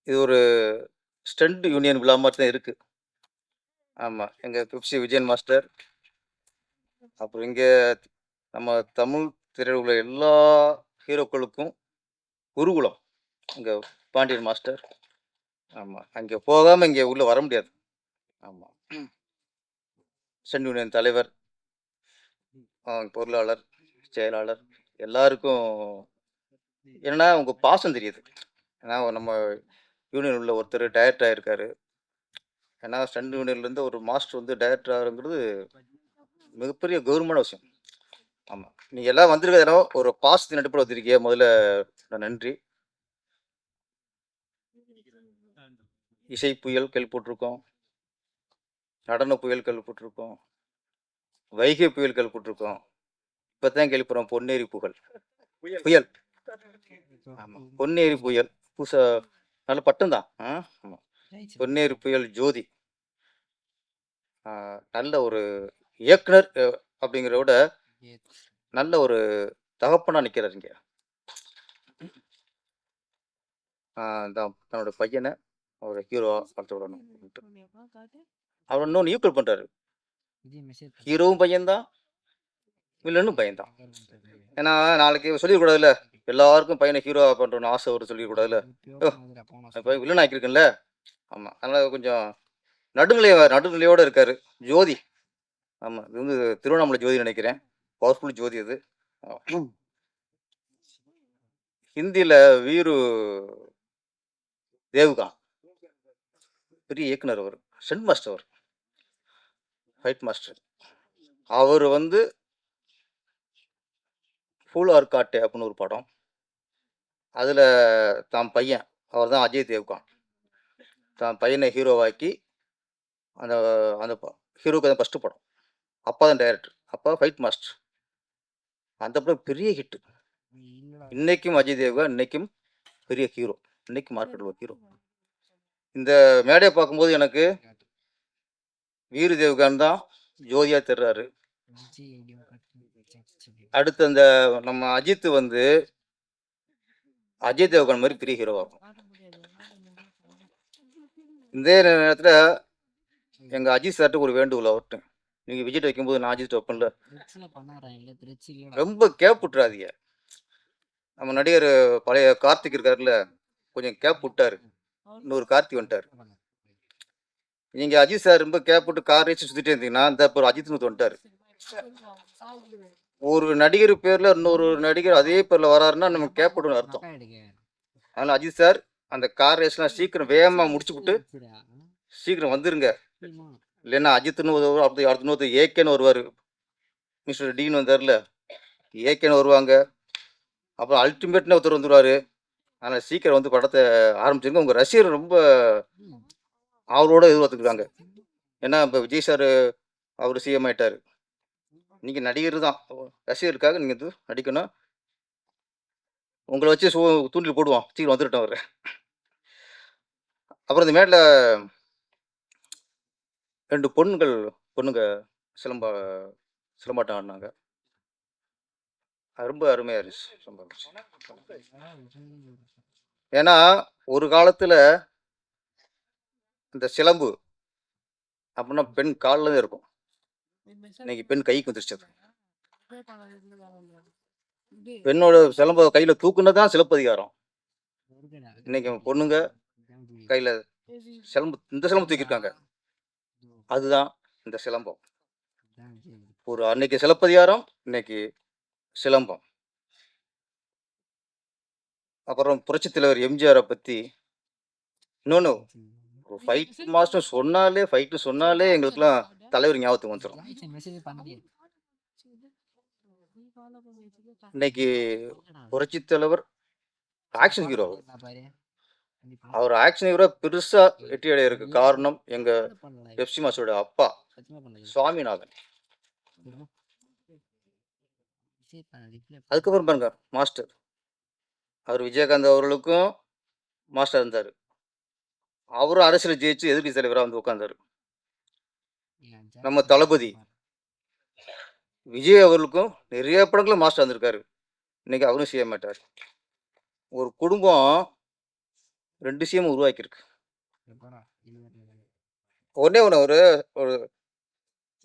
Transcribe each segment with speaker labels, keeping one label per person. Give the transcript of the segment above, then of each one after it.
Speaker 1: இது ஒரு stunt union விழா மாரி தான் இருக்கு. ஆமா. எங்க பெப்சி விஜயன் மாஸ்டர், அப்புறம் இங்க நம்ம தமிழ் திரையுல உள்ள எல்லா ஹீரோக்களுக்கும் குருகுலம். இங்க பாண்டியன் மாஸ்டர். ஆமா. அங்க போகாம இங்க உள்ள வர முடியாது. ஆமா. ஸ்டண்ட் யூனியன் தலைவர், பொருளாளர், செயலாளர் எல்லாருக்கும் என்னன்னா உங்க பாசம் தெரியுது. ஏன்னா நம்ம யூனியன் உள்ள ஒருத்தர் டைரக்டர் ஆயிருக்காரு. ஏன்னா ஸ்டண்ட் யூனியன்லேருந்து ஒரு மாஸ்டர் வந்து டைரக்டர் ஆகுறங்கிறது மிகப்பெரிய கௌரவமான விஷயம். ஆமா. நீங்க எல்லாம் வந்திருக்கிறது என்னவோ ஒரு பாசத்தின் அடிப்படையில வந்திருக்கீங்க. முதல்ல நன்றி. இசை புயல் கேள்விப்பட்டிருக்கோம். நடன புயல் கேள்விப்பட்டிருக்கோம். வைகை புயல் கேள்விப்பட்டிருக்கோம். இப்பதான் கேள்விப்படுறோம் பொன்னேரி புகழ். புயல். ஆமா. பொன்னேரி புயல். புதுசா நல்ல பட்டம் தான். ஆமா. பொன்னேரி புயல் ஜோதி. நல்ல ஒரு இயக்குனர் அப்படிங்கிறத விட நல்ல ஒரு தகப்பனா நிக்கிறாரு இங்க. தன்னோட பையனை ஒரு ஹீரோ வளர்த்து விடணும். அவர் இன்னொன்று ஈக்குவல் பண்றாரு. ஹீரோவும் பையன்தான், வில்லனும் பையன்தான். ஏன்னா நாளைக்கு சொல்லிடக்கூடாதுல்ல, எல்லாருக்கும் பையனை ஹீரோ பண்றோம்னு ஆசை ஒரு சொல்லிடக்கூடாதுல்ல. வில்லன் ஆக்கியிருக்கேன்ல. ஆமா. அதனால கொஞ்சம் நடுநிலையோட இருக்காரு. ஜோதி. ஆமா. இது வந்து திருவண்ணாமலை ஜோதி நினைக்கிறேன். பவர்ஃபுல் ஜோதி அது. ஹிந்தியில வீரு தேவ்கான். பெரிய இயக்குனர் அவர். ஸ்டண்ட் மாஸ்டர் அவர். Fight master. அவர் வந்து ஃபூல் ஆர் காட்டே அப்படின்னு ஒரு படம். அதில் தான் பையன், அவர் தான் அஜய் தேவ்கான். தான் பையனை ஹீரோவாக்கி அந்த அந்த ஹீரோக்கு தான் ஃபஸ்ட்டு படம். அப்பா தான் டைரக்டர். அப்பா ஃபைட் மாஸ்டர். அந்த படம் பெரிய ஹிட்டு. இன்னைக்கும் அஜய் தேவ்கான் இன்னைக்கும் பெரிய ஹீரோ. இன்னைக்கு மார்க்கெட்டில் ஒரு ஹீரோ. இந்த மேடையை பார்க்கும்போது எனக்கு வீரு தேவ்கான் தான் ஜோதியா தெரிறாரு. அடுத்து அந்த நம்ம அஜித் வந்து அஜய் தேவ்கான் மாதிரி பெரிய ஹீரோ ஆகும். இந்த நேரத்தில் எங்க அஜித் சார்ட்டு ஒரு வேண்டுகோள் அவர்கிட்ட, நீங்க விஜய் வைக்கும்போது நான் அஜித் வைப்பேன்ல, ரொம்ப கேப் விட்டுறாதீங்க. நம்ம நடிகர் பழைய கார்த்திக் இருக்காருல்ல, கொஞ்சம் கேப் விட்டாரு. இன்னொரு கார்த்திக் வந்துட்டாரு. நீங்க அஜித் சார் ரொம்ப கேப் விட்டு கார் ரேஸ் சுத்திட்டே இருந்தீங்கன்னா இந்த இப்போ அஜித் வந்துட்டாரு. ஒரு நடிகர் பேர்ல இன்னொரு நடிகர் அதே பேர்ல வராருன்னா நம்ம கேப் விடணும் அர்த்தம். அதனால அஜித் சார் அந்த கார் ரேஸ்லாம் சீக்கிரம் வேகமா முடிச்சு விட்டு சீக்கிரம் வந்துருங்க. இல்லைன்னா அஜித்னு அடுத்த இன்னொருத்தர் ஏகேன்னு வருவாரு. மிஸ்டர் டீன் வந்தார்ல, ஏகேன்னு வருவாங்க. அப்புறம் அல்டிமேட்னு ஒருத்தர் வந்துருவாரு. அதனால சீக்கிரம் வந்து படத்தை ஆரம்பிச்சுங்க. உங்க ரசிகர் ரொம்ப அவரோட எதிர்பார்த்துருக்காங்க. ஏன்னா இப்போ விஜய் சார் அவர் சிஎம் ஆயிட்டாரு. நீங்க நடிகர் தான், ரசிகருக்காக நீங்க வந்து நடிக்கணும். உங்களை வச்சு தூண்டில் போடுவோம், சீக்கிரம் வந்துட்டோம் அவரு. அப்புறம் இந்த மேட்ல 2 பொண்ணுங்க சிலம்பாட்டம் ஆடினாங்க. ரொம்ப அருமையா இருந்துச்சு. ஏன்னா ஒரு காலத்துல இந்த சிலம்பு அப்படின்னா பெண் காலில் தான் இருக்கும். இன்னைக்கு பெண் கைக்கு வந்துருச்சு. பெண்ணோட சிலம்ப கையில தூக்குனதான் சிலப்பதிகாரம். இன்னைக்கு பொண்ணுங்க கையில இந்த சிலம்பு தூக்கியிருக்காங்க. அதுதான் இந்த சிலம்பம். ஒரு அன்னைக்கு சிலப்பதிகாரம், இன்னைக்கு சிலம்பம். அப்புறம் புரட்சி தலைவர் எம்ஜிஆரை பத்தி இன்னொன்னு, ஃபைட் மாஸ்டர் சொன்னாலே எங்களுக்குலாம் தலைவர் ஞாபகத்துக்கு வந்துடும். இன்னைக்கு புரட்சி தலைவர் ஆக்ஷன் ஹீரோ. அவர் ஆக்ஷன் ஹீரோ பெருசா வெற்றி அடையிறதுக்கு காரணம் எங்க பெப்சி மாஸ்டரோட அப்பா சுவாமிநாதன். அதுக்கப்புறம் பாருங்க மாஸ்டர், அவர் விஜயகாந்த் அவர்களுக்கும் மாஸ்டர் இருந்தாரு. அவரும் அரசியல் ஜெயிச்சு எதிர்கட்சி தலைவராக வந்து உட்கார்ந்தாரு. நம்ம தளபதி விஜய் அவர்களுக்கும் நிறைய படங்களும் மாஸ்டர் வந்திருக்காரு. இன்னைக்கு அவரும் செய்ய மாட்டார். ஒரு குடும்பம் 2 சிஎம் உருவாக்கியிருக்கு. ஒண்ணே ஒண்ணு ஒரு ஒரு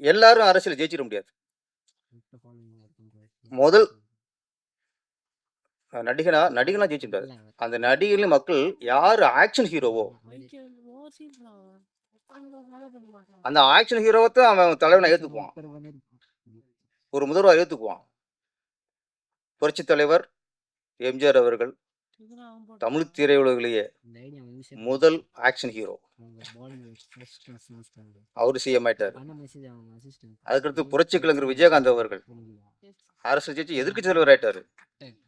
Speaker 1: எல்லாரும் அரசியல்ல ஜெயிச்சிட முடியாது. முதல் நடிகனா ஜெயிச்சிட முடியாது. அந்த நடிகர்ல மக்கள் யாரு ஆக்ஷன் ஹீரோவோ, அந்த ஆக்ஷன் ஹீரோவ தான் அவன் தலைவனா ஏத்துக்குவான். ஒரு முதல்வரா ஏத்துக்குவான். புரட்சித் தலைவர் எம்ஜிஆர் அவர்கள் தமிழ் திரையுலகிலேயே முதல் ஆக்ஷன் ஹீரோ. அவரு சிஎம் ஆயிட்டாரு. அதுக்கடுத்து புரட்சி கலைஞர் விஜயகாந்த் அவர்கள் அரசு ஜெயிச்சு எதிர்க்கட்சி தலைவர் ஆயிட்டாரு.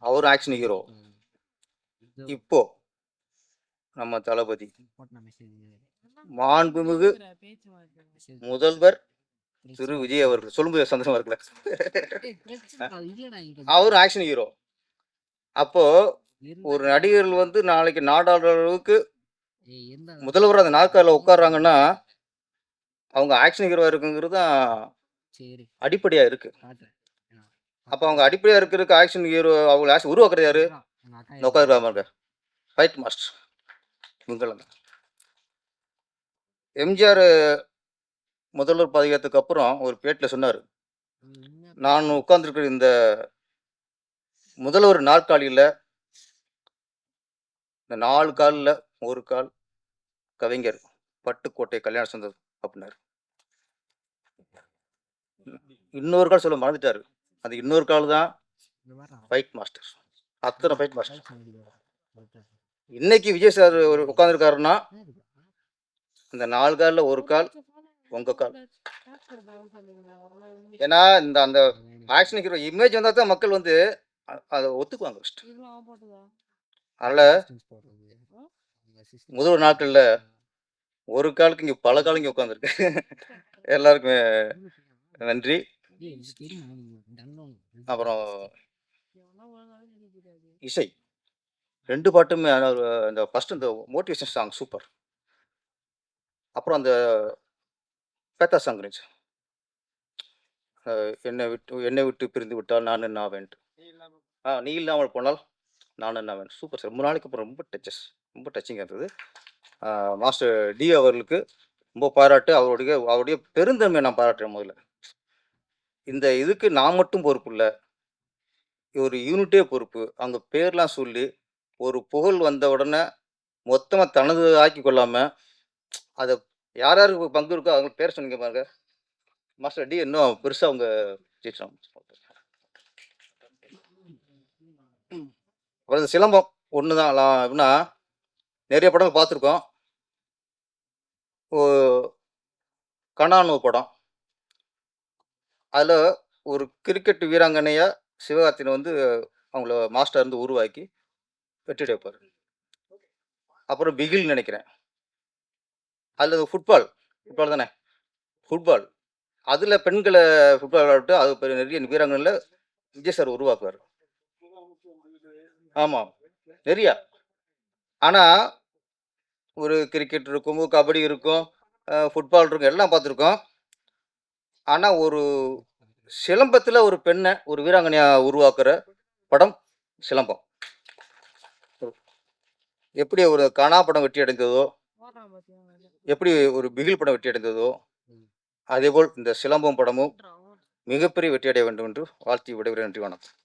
Speaker 1: அவரு ஆக்ஷன் ஹீரோ. இப்போ நம்ம தளபதி மாண்புமிகு முதல்வர் திரு விஜய் அவர்கள் சொல்லும்போது சந்தோஷமா இருக்குல்ல. அவரு ஆக்ஷன் ஹீரோ. அப்போ ஒரு நடிகர்கள் வந்து நாளைக்கு நாடாளுற அளவுக்கு முதல்வர் அந்த நாற்காலில உட்கார்றாங்கன்னா அவங்க ஆக்ஷன் ஹீரோவா இருக்குங்கிறது தான் அடிப்படையா இருக்கு. அப்ப அவங்க அடிப்படையா இருக்கிறதுக்கு ஆக்ஷன் ஹீரோ அவங்க ஆக்ஷன் உருவாக்குறது யாரு? உட்காந்துருக்காங்க ஃபைட் மாஸ்டர் இவங்களாங்க. எம்ஜிஆர் முதல்வர் பதவியேற்றதுக்கு அப்புறம் ஒரு பேட்டில் சொன்னார், நான் உட்கார்ந்துருக்கிற இந்த முதல்வர் நாற்காலியில் இந்த 4 காலில் ஒரு கால் கவிஞர் பட்டுக்கோட்டை கல்யாண சுந்தர் அப்படின்னாரு. இன்னொரு கால் சொல்ல மறந்துட்டாரு. அந்த இன்னொரு கால் தான் ஃபைட் மாஸ்டர். அத்தனை ஃபைட் மாஸ்டர். இன்னைக்கு விஜய் சார் ஒரு உட்காந்துருக்காருன்னா இந்த 4 காலில் ஒரு கால் உங்க கால். ஏன்னா இந்த அந்த ஆக்ஷன் ஹீரோ இமேஜ் வந்தா தான் மக்கள் வந்து அதை ஒத்துக்குவாங்க. அதனால முதல் நாட்கள்ல ஒரு காலுக்கு இங்க பல காலம் இங்க உட்காந்துருக்கு. எல்லாருக்குமே நன்றி. அப்புறம் இசை 2 பாட்டுமே இந்த ஃபர்ஸ்ட் இந்த மோட்டிவேஷன் சாங் சூப்பர். அப்புறம் அந்த பேத்தா சாங் இருந்துச்சு, என்னை விட்டு பிரிந்து விட்டால் நான் என்ன ஆவேன், நீ இல்லாமல் போனால் நான் என்ன ஆவேன். Super sir. 3 நாளைக்கு அப்புறம் ரொம்ப டச்சிங்காக இருந்தது. மாஸ்டர் டி அவர்களுக்கு ரொம்ப பாராட்டு. அவருடைய பெருந்தன்மையை நான் பாராட்டுறேன். முதல்ல இந்த இதுக்கு நான் மட்டும் பொறுப்பு இல்லை, ஒரு யூனிட்டே பொறுப்பு. அவங்க பேர்லாம் சொல்லி ஒரு புகழ் வந்த உடனே மொத்தமாக தனது ஆக்கி கொள்ளாம அதை யார் யாருக்கு பங்கு இருக்கோ அவங்க பேர் சொன்னீங்க பாருங்க. மாஸ்டர் டி இன்னும் பெருசாக அவங்க ஜெயிச்சிடும். அப்புறம் இந்த சிலம்பம் ஒன்று தான் எப்படின்னா நிறைய படங்கள் பார்த்துருக்கோம். கனானு படம், அதில் ஒரு கிரிக்கெட் வீராங்கனையாக சிவகார்த்தினை வந்து அவங்கள மாஸ்டர் இருந்து உருவாக்கி வெற்றி வைப்பார். அப்புறம் பிகில் நினைக்கிறேன், அதில் ஃபுட்பால் தானே, ஃபுட்பால் அதில் பெண்களை ஃபுட்பால் விளையாட்டு அது நிறைய வீராங்கனையில் விஜய் சார் உருவாக்குவார். ஆமாம் நிறையா. ஆனால் ஒரு கிரிக்கெட் இருக்கும், கபடி இருக்கும், ஃபுட்பால் இருக்கும், எல்லாம் பார்த்துருக்கோம். ஆனால் ஒரு சிலம்பத்தில் ஒரு பெண்ணை ஒரு வீராங்கனையாக உருவாக்குற படம் சிலம்பம். எப்படி ஒரு கனா படம் வெற்றி அடைந்ததோ, எப்படி ஒரு பிகில் படம் வெற்றி அடைந்ததோ, அதேபோல் இந்த சிலம்பம் படமும் மிகப்பெரிய வெற்றி அடைய வேண்டும் என்று வாழ்த்தி விடைபெறுகிறேன். நன்றி, வணக்கம்.